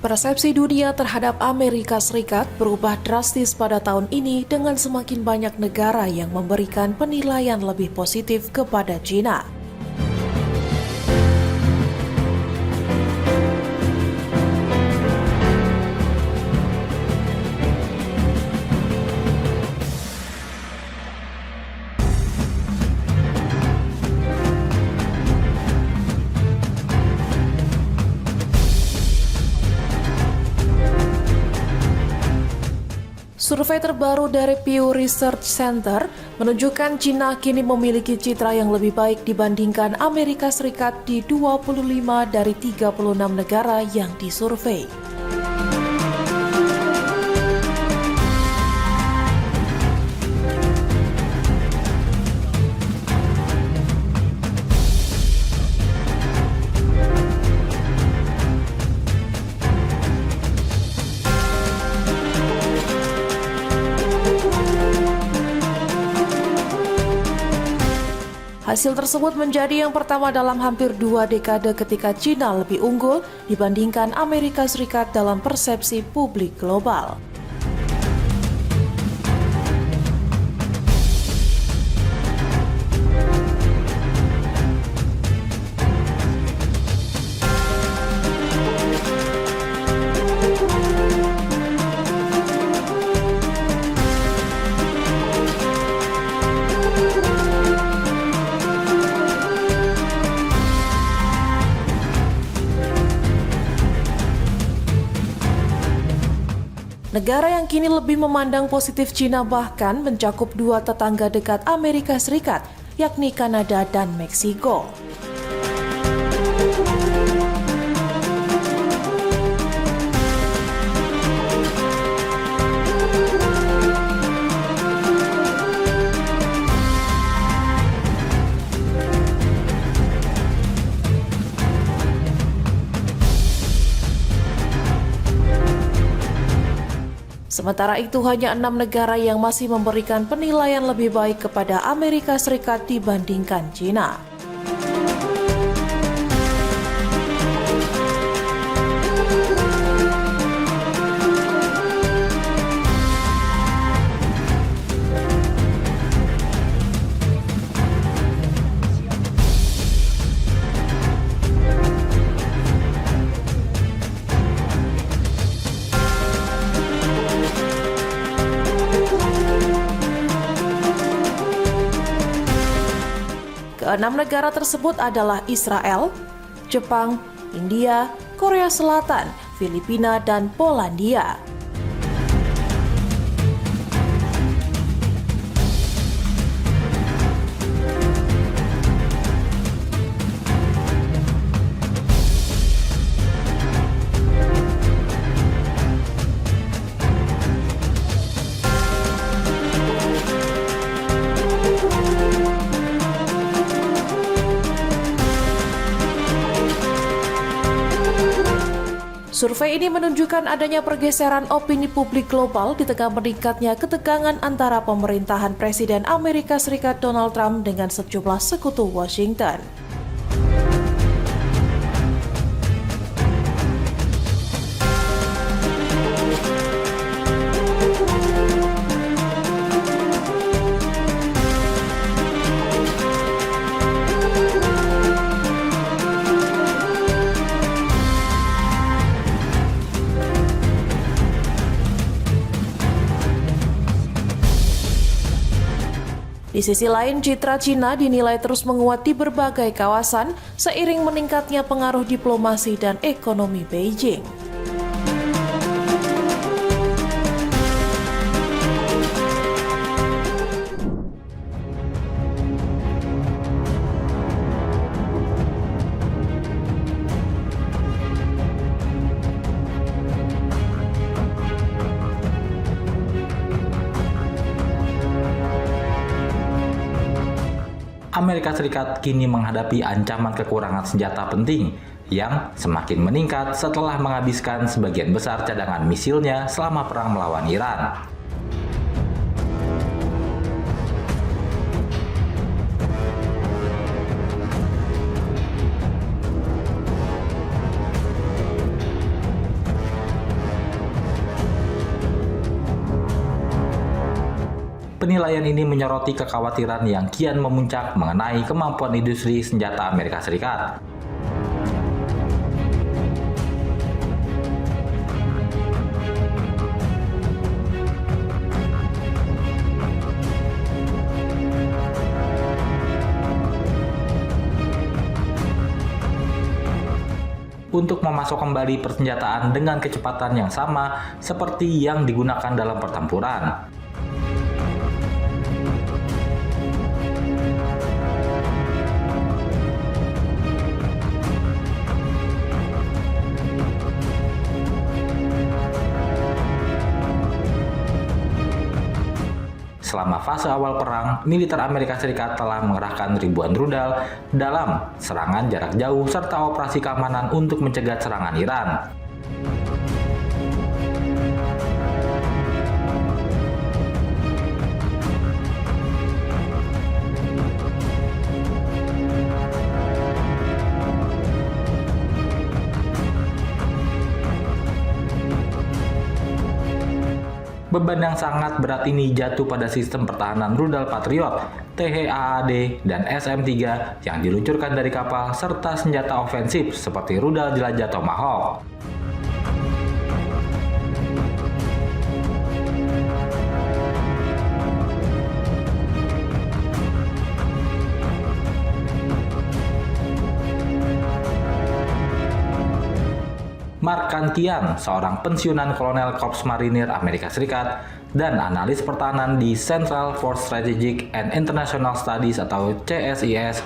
Persepsi dunia terhadap Amerika Serikat berubah drastis pada tahun ini dengan semakin banyak negara yang memberikan penilaian lebih positif kepada China. Survei terbaru dari Pew Research Center menunjukkan China kini memiliki citra yang lebih baik dibandingkan Amerika Serikat di 25 dari 36 negara yang disurvei. Hasil tersebut menjadi yang pertama dalam hampir 2 dekade ketika China lebih unggul dibandingkan Amerika Serikat dalam persepsi publik global. Negara yang kini lebih memandang positif China bahkan mencakup 2 tetangga dekat Amerika Serikat, yakni Kanada dan Meksiko. Sementara itu, hanya 6 negara yang masih memberikan penilaian lebih baik kepada Amerika Serikat dibandingkan China. Keenam negara tersebut adalah Israel, Jepang, India, Korea Selatan, Filipina, dan Polandia. Survei ini menunjukkan adanya pergeseran opini publik global di tengah meningkatnya ketegangan antara pemerintahan Presiden Amerika Serikat Donald Trump dengan sejumlah sekutu Washington. Di sisi lain, citra China dinilai terus menguat di berbagai kawasan seiring meningkatnya pengaruh diplomasi dan ekonomi Beijing. Amerika Serikat kini menghadapi ancaman kekurangan senjata penting yang semakin meningkat setelah menghabiskan sebagian besar cadangan misilnya selama perang melawan Iran. Penilaian ini menyoroti kekhawatiran yang kian memuncak mengenai kemampuan industri senjata Amerika Serikat. Untuk memasok kembali persenjataan dengan kecepatan yang sama seperti yang digunakan dalam pertempuran. Selama fase awal perang, militer Amerika Serikat telah mengerahkan ribuan rudal dalam serangan jarak jauh serta operasi keamanan untuk mencegah serangan Iran. Beban yang sangat berat ini jatuh pada sistem pertahanan rudal Patriot, THAAD, dan SM-3 yang diluncurkan dari kapal serta senjata ofensif seperti rudal jelajah Tomahawk. Mark Kantian, seorang pensiunan kolonel Korps Marinir Amerika Serikat dan analis pertahanan di Central for Strategic and International Studies atau CSIS,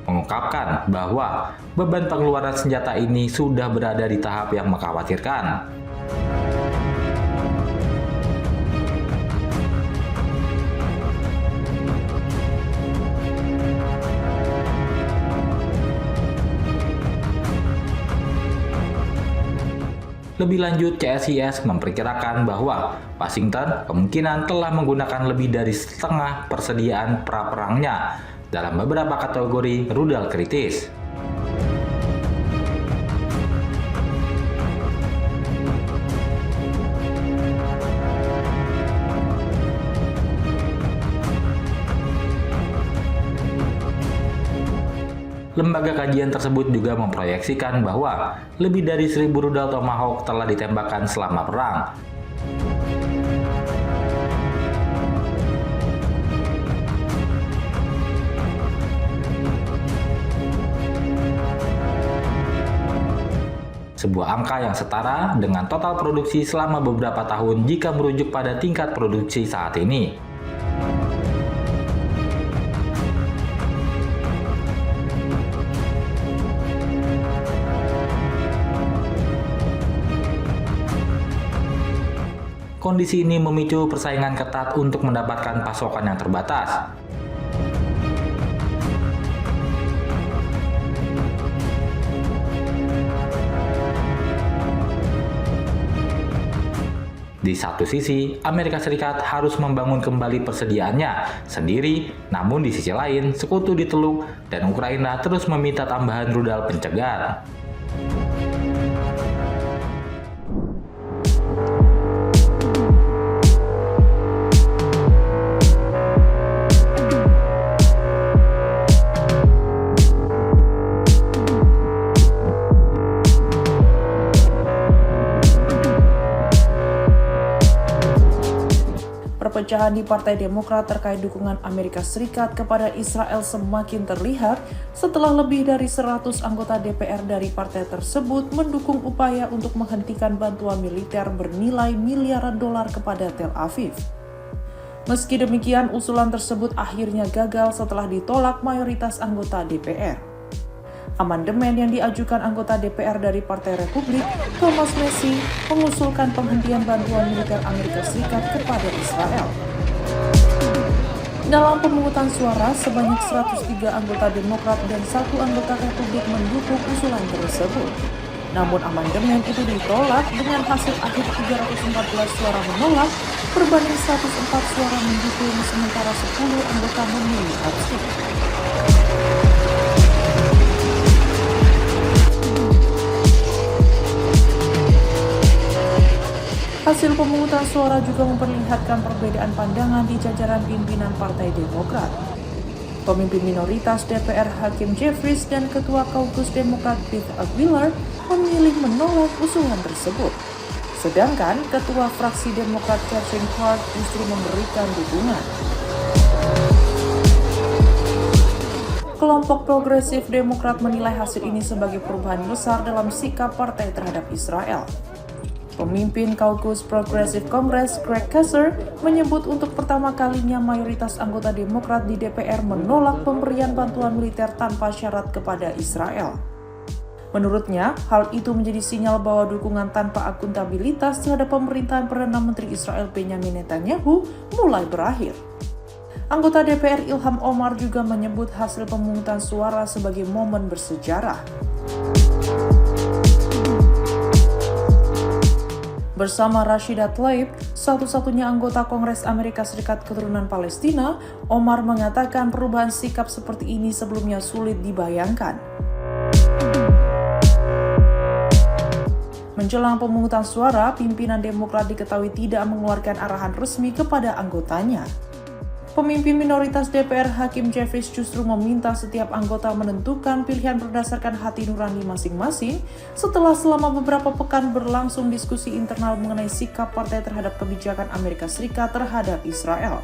mengungkapkan bahwa beban pengeluaran senjata ini sudah berada di tahap yang mengkhawatirkan. Lebih lanjut, CSIS memperkirakan bahwa Washington kemungkinan telah menggunakan lebih dari setengah persediaan pra-perangnya dalam beberapa kategori rudal kritis. Lembaga kajian tersebut juga memproyeksikan bahwa lebih dari 1.000 rudal Tomahawk telah ditembakkan selama perang. Sebuah angka yang setara dengan total produksi selama beberapa tahun jika merujuk pada tingkat produksi saat ini. Kondisi ini memicu persaingan ketat untuk mendapatkan pasokan yang terbatas. Di satu sisi, Amerika Serikat harus membangun kembali persediaannya sendiri, namun di sisi lain, sekutu di Teluk dan Ukraina terus meminta tambahan rudal pencegat. Perpecahan di Partai Demokrat terkait dukungan Amerika Serikat kepada Israel semakin terlihat setelah lebih dari 100 anggota DPR dari partai tersebut mendukung upaya untuk menghentikan bantuan militer bernilai miliaran dolar kepada Tel Aviv. Meski demikian, usulan tersebut akhirnya gagal setelah ditolak mayoritas anggota DPR. Amandemen yang diajukan anggota DPR dari Partai Republik, Thomas Massie, mengusulkan penghentian bantuan militer Amerika Serikat kepada Israel. Dalam pemungutan suara, sebanyak 103 anggota Demokrat dan 1 anggota Republik mendukung usulan tersebut. Namun amandemen itu ditolak dengan hasil akhir 314 suara menolak berbanding 104 suara mendukung, sementara 10 anggota memilih abstain. Hasil pemungutan suara juga memperlihatkan perbedaan pandangan di jajaran pimpinan Partai Demokrat. Pemimpin minoritas DPR Hakeem Jeffries dan Ketua Kaukus Demokrat Pete Aguilar memilih menolak usulan tersebut. Sedangkan Ketua Fraksi Demokrat Kathryn Clark justru memberikan dukungan. Kelompok progresif Demokrat menilai hasil ini sebagai perubahan besar dalam sikap partai terhadap Israel. Pemimpin Kaukus Progressive Congress, Greg Kasser, menyebut untuk pertama kalinya mayoritas anggota Demokrat di DPR menolak pemberian bantuan militer tanpa syarat kepada Israel. Menurutnya, hal itu menjadi sinyal bahwa dukungan tanpa akuntabilitas terhadap pemerintahan Perdana Menteri Israel Benjamin Netanyahu mulai berakhir. Anggota DPR Ilham Omar juga menyebut hasil pemungutan suara sebagai momen bersejarah. Bersama Rashida Tlaib, satu-satunya anggota Kongres Amerika Serikat keturunan Palestina, Omar mengatakan perubahan sikap seperti ini sebelumnya sulit dibayangkan. Menjelang pemungutan suara, pimpinan Demokrat diketahui tidak mengeluarkan arahan resmi kepada anggotanya. Pemimpin minoritas DPR Hakeem Jeffries justru meminta setiap anggota menentukan pilihan berdasarkan hati nurani masing-masing setelah selama beberapa pekan berlangsung diskusi internal mengenai sikap partai terhadap kebijakan Amerika Serikat terhadap Israel.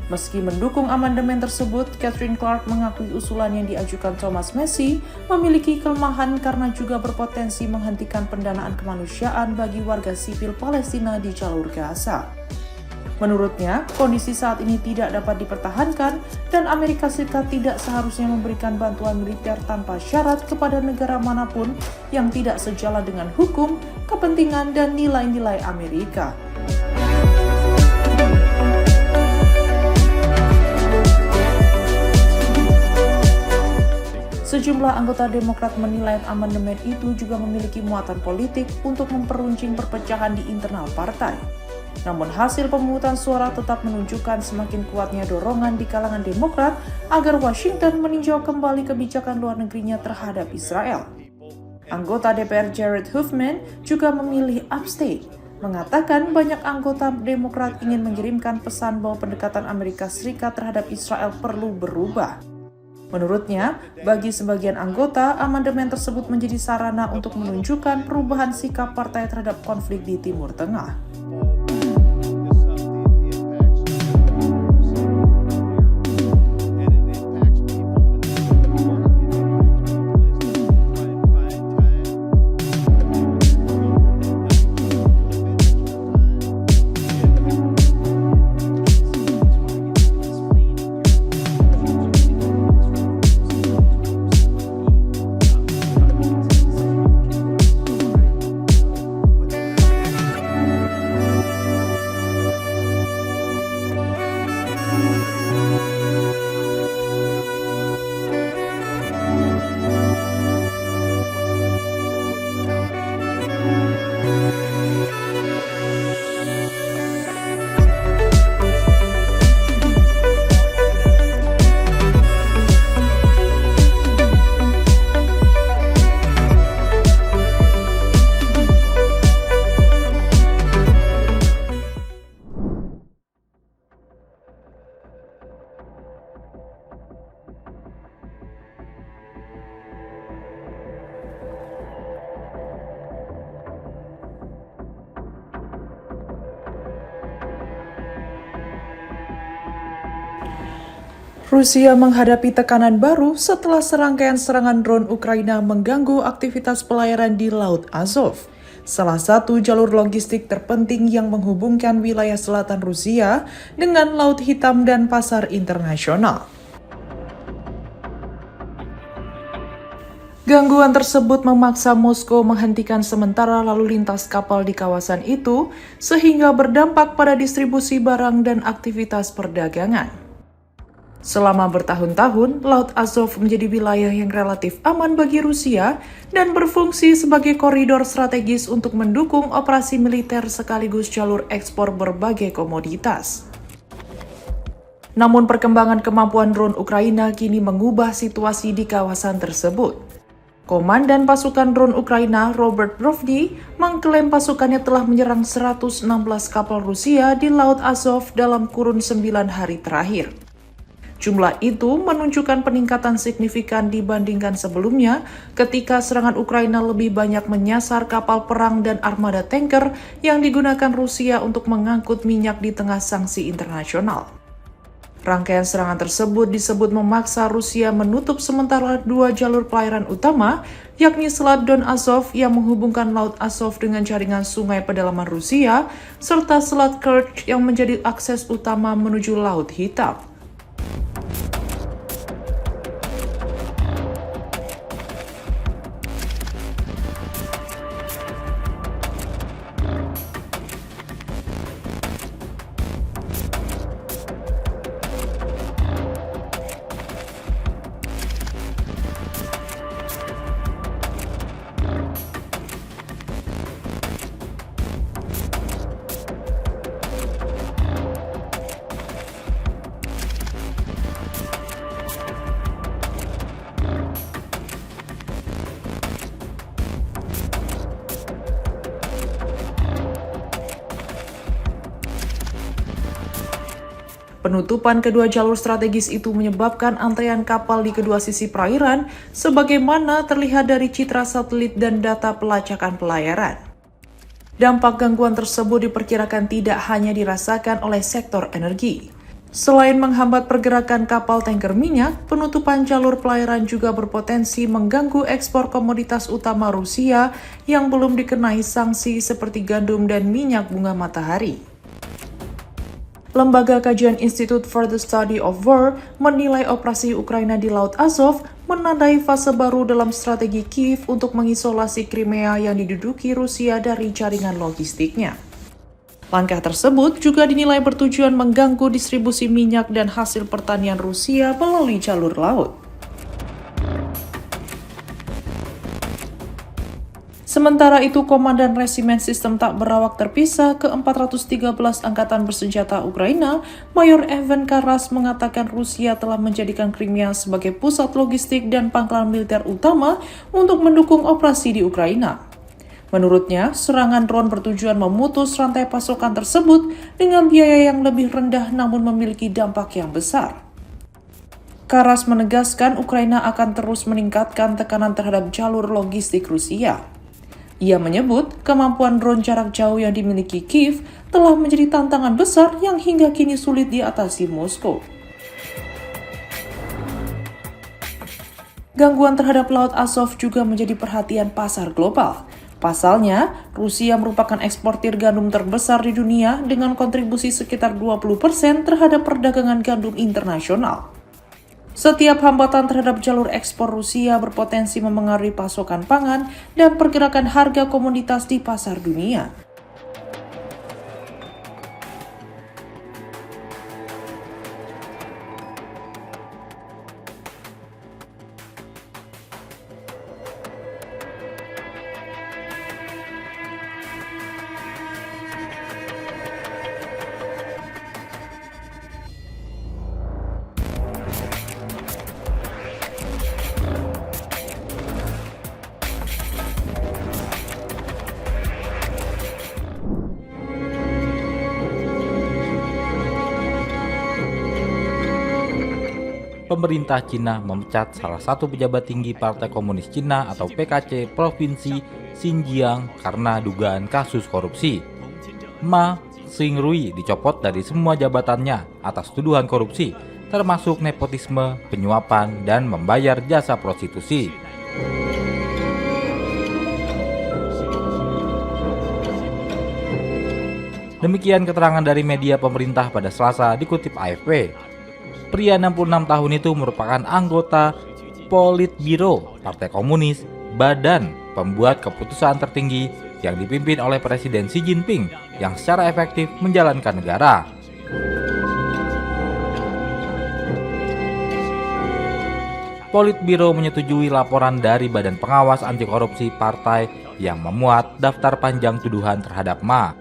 Meski mendukung amandemen tersebut, Kathryn Clark mengakui usulan yang diajukan Thomas Massie memiliki kelemahan karena juga berpotensi menghentikan pendanaan kemanusiaan bagi warga sipil Palestina di jalur Gaza. Menurutnya, kondisi saat ini tidak dapat dipertahankan dan Amerika Serikat tidak seharusnya memberikan bantuan militer tanpa syarat kepada negara manapun yang tidak sejalan dengan hukum, kepentingan, dan nilai-nilai Amerika. Sejumlah anggota Demokrat menilai amandemen itu juga memiliki muatan politik untuk memperuncing perpecahan di internal partai. Namun hasil pemungutan suara tetap menunjukkan semakin kuatnya dorongan di kalangan Demokrat agar Washington meninjau kembali kebijakan luar negerinya terhadap Israel. Anggota DPR Jared Huffman juga memilih abstain, mengatakan banyak anggota Demokrat ingin mengirimkan pesan bahwa pendekatan Amerika Serikat terhadap Israel perlu berubah. Menurutnya, bagi sebagian anggota, amandemen tersebut menjadi sarana untuk menunjukkan perubahan sikap partai terhadap konflik di Timur Tengah. Rusia menghadapi tekanan baru setelah serangkaian serangan drone Ukraina mengganggu aktivitas pelayaran di Laut Azov, salah satu jalur logistik terpenting yang menghubungkan wilayah selatan Rusia dengan Laut Hitam dan pasar internasional. Gangguan tersebut memaksa Moskow menghentikan sementara lalu lintas kapal di kawasan itu, sehingga berdampak pada distribusi barang dan aktivitas perdagangan. Selama bertahun-tahun, Laut Azov menjadi wilayah yang relatif aman bagi Rusia dan berfungsi sebagai koridor strategis untuk mendukung operasi militer sekaligus jalur ekspor berbagai komoditas. Namun perkembangan kemampuan drone Ukraina kini mengubah situasi di kawasan tersebut. Komandan pasukan drone Ukraina, Robert Brovny, mengklaim pasukannya telah menyerang 116 kapal Rusia di Laut Azov dalam kurun 9 hari terakhir. Jumlah itu menunjukkan peningkatan signifikan dibandingkan sebelumnya ketika serangan Ukraina lebih banyak menyasar kapal perang dan armada tanker yang digunakan Rusia untuk mengangkut minyak di tengah sanksi internasional. Rangkaian serangan tersebut disebut memaksa Rusia menutup sementara 2 jalur pelayaran utama, yakni Selat Don Azov yang menghubungkan Laut Azov dengan jaringan sungai pedalaman Rusia, serta Selat Kerch yang menjadi akses utama menuju Laut Hitam. Penutupan kedua jalur strategis itu menyebabkan antrean kapal di kedua sisi perairan, sebagaimana terlihat dari citra satelit dan data pelacakan pelayaran. Dampak gangguan tersebut diperkirakan tidak hanya dirasakan oleh sektor energi. Selain menghambat pergerakan kapal tanker minyak, penutupan jalur pelayaran juga berpotensi mengganggu ekspor komoditas utama Rusia yang belum dikenai sanksi seperti gandum dan minyak bunga matahari. Lembaga kajian Institute for the Study of War menilai operasi Ukraina di Laut Azov menandai fase baru dalam strategi Kiev untuk mengisolasi Crimea yang diduduki Rusia dari jaringan logistiknya. Langkah tersebut juga dinilai bertujuan mengganggu distribusi minyak dan hasil pertanian Rusia melalui jalur laut. Sementara itu, Komandan Resimen Sistem Tak Berawak Terpisah ke-413 Angkatan Bersenjata Ukraina, Mayor Evan Karas mengatakan Rusia telah menjadikan Crimea sebagai pusat logistik dan pangkalan militer utama untuk mendukung operasi di Ukraina. Menurutnya, serangan drone bertujuan memutus rantai pasokan tersebut dengan biaya yang lebih rendah namun memiliki dampak yang besar. Karas menegaskan Ukraina akan terus meningkatkan tekanan terhadap jalur logistik Rusia. Ia menyebut kemampuan drone jarak jauh yang dimiliki Kiev telah menjadi tantangan besar yang hingga kini sulit diatasi Moskow. Gangguan terhadap Laut Azov juga menjadi perhatian pasar global. Pasalnya, Rusia merupakan eksportir gandum terbesar di dunia dengan kontribusi sekitar 20% terhadap perdagangan gandum internasional. Setiap hambatan terhadap jalur ekspor Rusia berpotensi memengaruhi pasokan pangan dan pergerakan harga komoditas di pasar dunia. Pemerintah Cina memecat salah satu pejabat tinggi Partai Komunis Cina atau PKC Provinsi Xinjiang karena dugaan kasus korupsi. Ma Xingrui dicopot dari semua jabatannya atas tuduhan korupsi, termasuk nepotisme, penyuapan, dan membayar jasa prostitusi. Demikian keterangan dari media pemerintah pada Selasa dikutip AFP. Pria 66 tahun itu merupakan anggota Politbiro Partai Komunis, badan pembuat keputusan tertinggi yang dipimpin oleh Presiden Xi Jinping yang secara efektif menjalankan negara. Politbiro menyetujui laporan dari Badan Pengawas Anti Korupsi Partai yang memuat daftar panjang tuduhan terhadap Ma.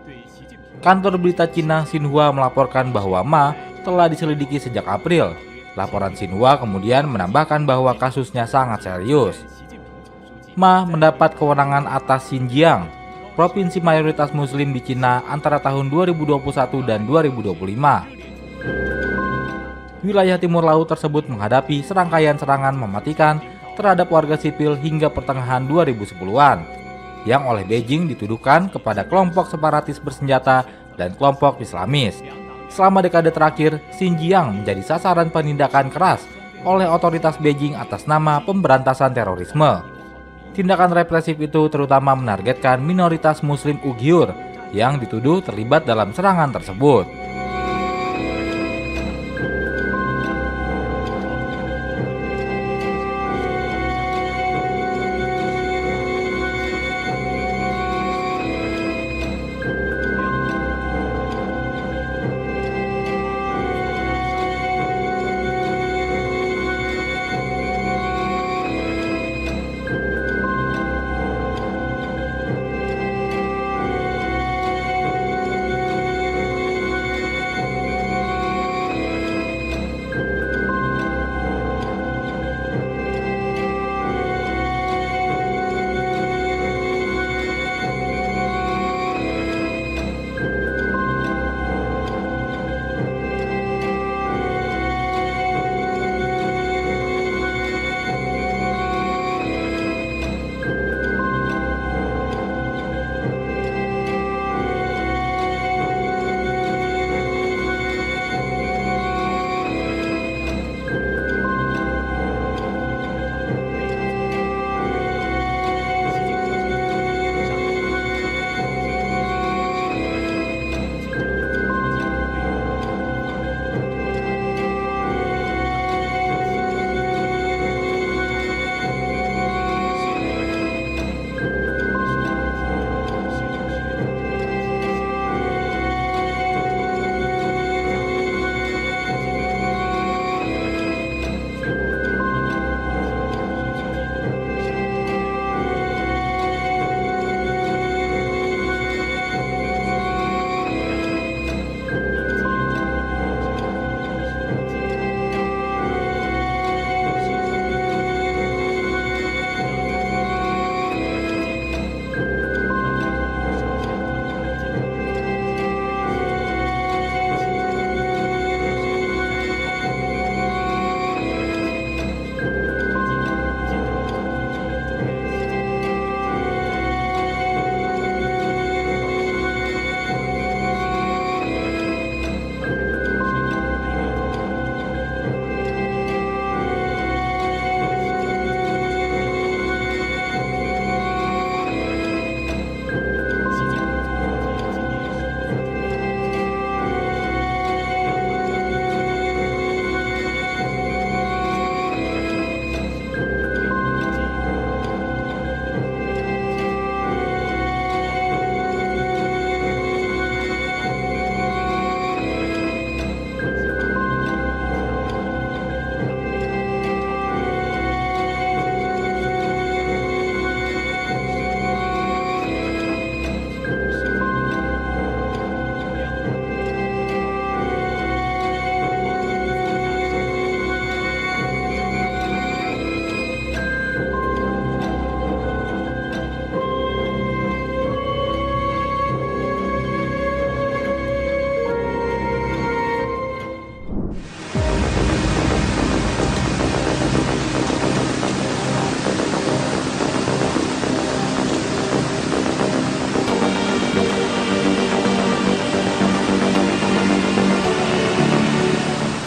Kantor berita Cina Xinhua melaporkan bahwa Ma telah diselidiki sejak April. Laporan Xinhua kemudian menambahkan bahwa kasusnya sangat serius. Ma mendapat kewenangan atas Xinjiang, provinsi mayoritas muslim di Cina antara tahun 2021 dan 2025. Wilayah timur laut tersebut menghadapi serangkaian serangan mematikan terhadap warga sipil hingga pertengahan 2010-an, yang oleh Beijing dituduhkan kepada kelompok separatis bersenjata dan kelompok Islamis. Selama dekade terakhir, Xinjiang menjadi sasaran penindakan keras oleh otoritas Beijing atas nama pemberantasan terorisme. Tindakan represif itu terutama menargetkan minoritas Muslim Uighur yang dituduh terlibat dalam serangan tersebut.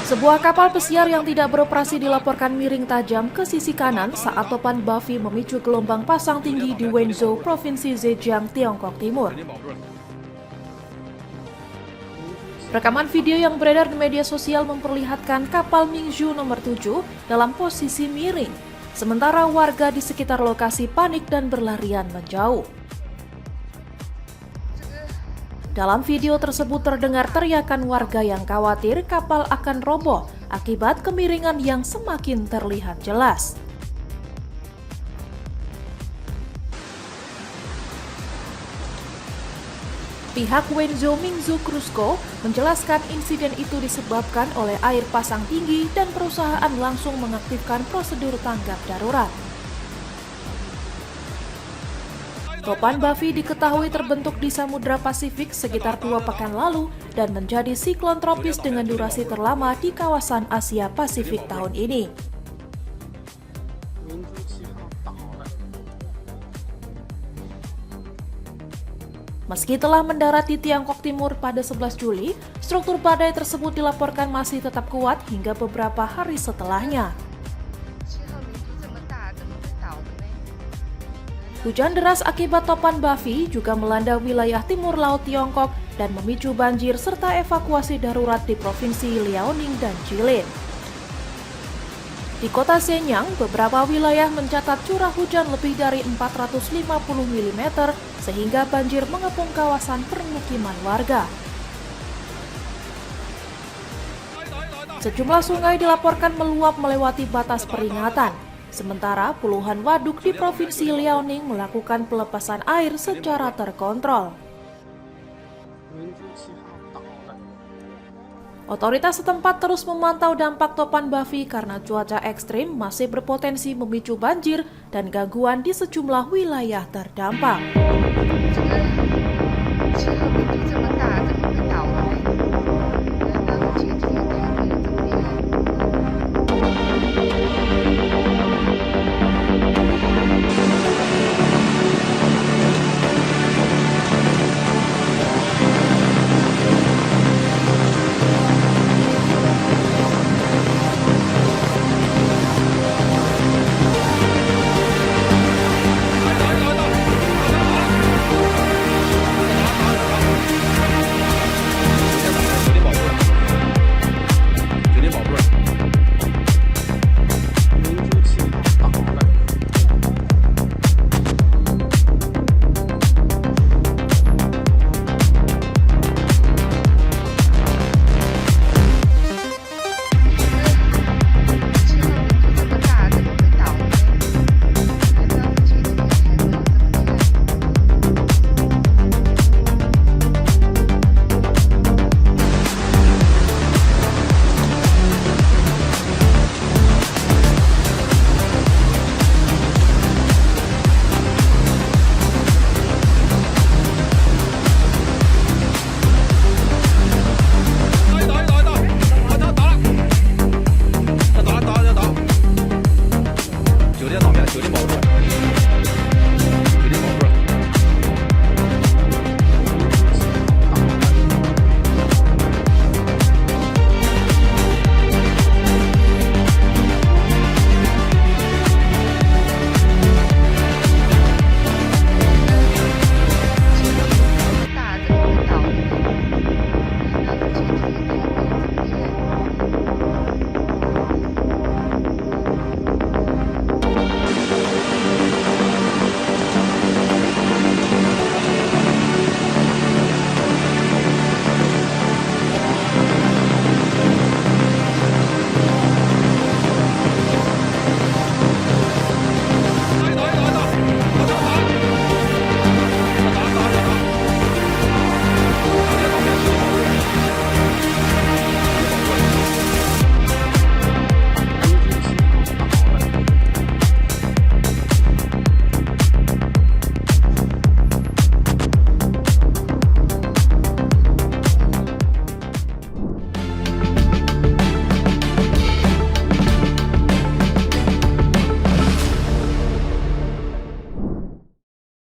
Sebuah kapal pesiar yang tidak beroperasi dilaporkan miring tajam ke sisi kanan saat topan Bavi memicu gelombang pasang tinggi di Wenzhou, Provinsi Zhejiang, Tiongkok Timur. Rekaman video yang beredar di media sosial memperlihatkan kapal Mingzhu nomor 7 dalam posisi miring, sementara warga di sekitar lokasi panik dan berlarian menjauh. Dalam video tersebut terdengar teriakan warga yang khawatir kapal akan roboh akibat kemiringan yang semakin terlihat jelas. Pihak Wenzhou Mingzhu Cruise Co. menjelaskan insiden itu disebabkan oleh air pasang tinggi dan perusahaan langsung mengaktifkan prosedur tanggap darurat. Topan Buffy diketahui terbentuk di Samudra Pasifik sekitar 2 pekan lalu dan menjadi siklon tropis dengan durasi terlama di kawasan Asia Pasifik tahun ini. Meski telah mendarat di Tiongkok Timur pada 11 Juli, struktur badai tersebut dilaporkan masih tetap kuat hingga beberapa hari setelahnya. Hujan deras akibat topan Buffy juga melanda wilayah timur laut Tiongkok dan memicu banjir serta evakuasi darurat di provinsi Liaoning dan Jilin. Di kota Shenyang, beberapa wilayah mencatat curah hujan lebih dari 450 mm sehingga banjir mengepung kawasan permukiman warga. Sejumlah sungai dilaporkan meluap melewati batas peringatan. Sementara puluhan waduk di Provinsi Liaoning melakukan pelepasan air secara terkontrol. Otoritas setempat terus memantau dampak topan Buffy karena cuaca ekstrim masih berpotensi memicu banjir dan gangguan di sejumlah wilayah terdampak.